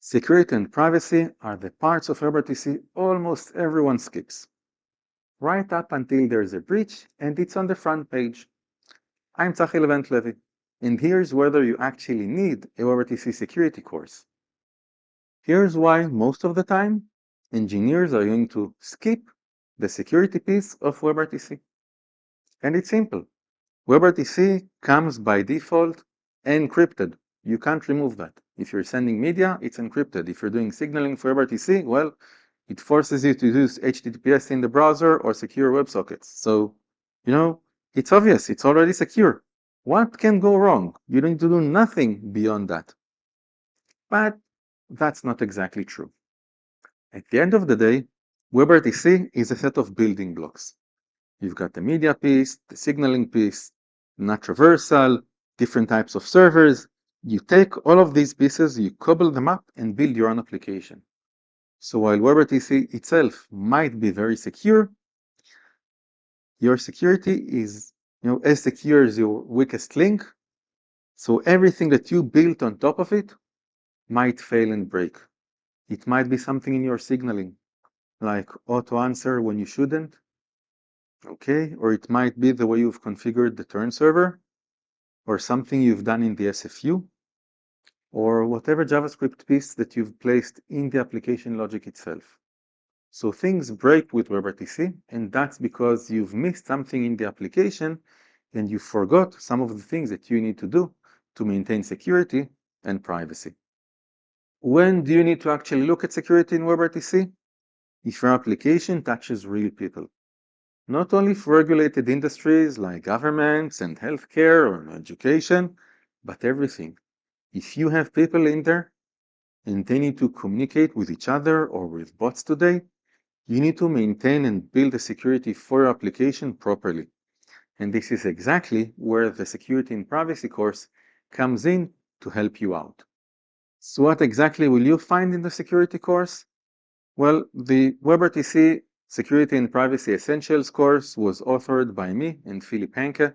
Security and privacy are the parts of WebRTC almost everyone skips, right up until there's a breach and it's on the front page. I'm Tsahi Levent-Levi, and here's whether you actually need a WebRTC security course. Here's why most of the time, engineers are going to skip the security piece of WebRTC. And it's simple. WebRTC comes by default encrypted. You can't remove that. If you're sending media, it's encrypted. If you're doing signaling for WebRTC, well, it forces you to use HTTPS in the browser or secure WebSockets. So, it's obvious. It's already secure. What can go wrong? You don't need to do nothing beyond that. But that's not exactly true. At the end of the day, WebRTC is a set of building blocks. You've got the media piece, the signaling piece, not traversal, different types of servers. You take all of these pieces, you cobble them up, and build your own application. So while WebRTC itself might be very secure, your security is as secure as your weakest link. So everything that you built on top of it might fail and break. It might be something in your signaling, like auto answer when you shouldn't. Okay, or it might be the way you've configured the turn server, or something you've done in the SFU, or whatever JavaScript piece that you've placed in the application logic itself. So things break with WebRTC, and that's because you've missed something in the application and you forgot some of the things that you need to do to maintain security and privacy. When do you need to actually look at security in WebRTC? If your application touches real people. Not only for regulated industries like governments and healthcare or education, but everything. If you have people in there and they need to communicate with each other or with bots today, you need to maintain and build the security for your application properly. And this is exactly where the security and privacy course comes in to help you out. So what exactly will you find in the security course? Well, the WebRTC Security and Privacy Essentials course was authored by me and Philip Henke.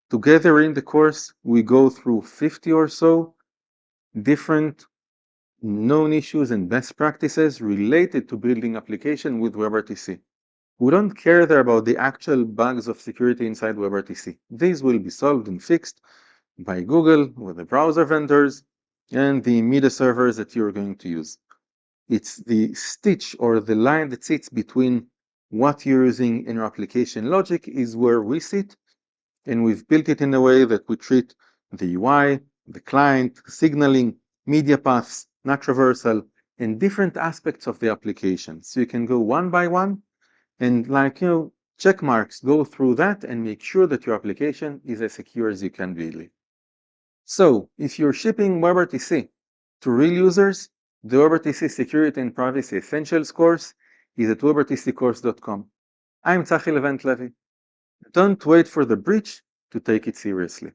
Together in the course, we go through 50 or so different known issues and best practices related to building application with WebRTC. We don't care there about the actual bugs of security inside WebRTC. These will be solved and fixed by Google with the browser vendors and the media servers that you're going to use. It's the stitch or the line that sits between what you're using in your application logic is where we sit, and we've built it in a way that we treat the UI, the client, signaling, media paths, not traversal, and different aspects of the application. So you can go one by one and check marks, go through that and make sure that your application is as secure as you can be. So if you're shipping WebRTC to real users, the WebRTC Security and Privacy Essentials course is at webrtccourse.com. I'm Tsahi Levent-Levi. Don't wait for the breach to take it seriously.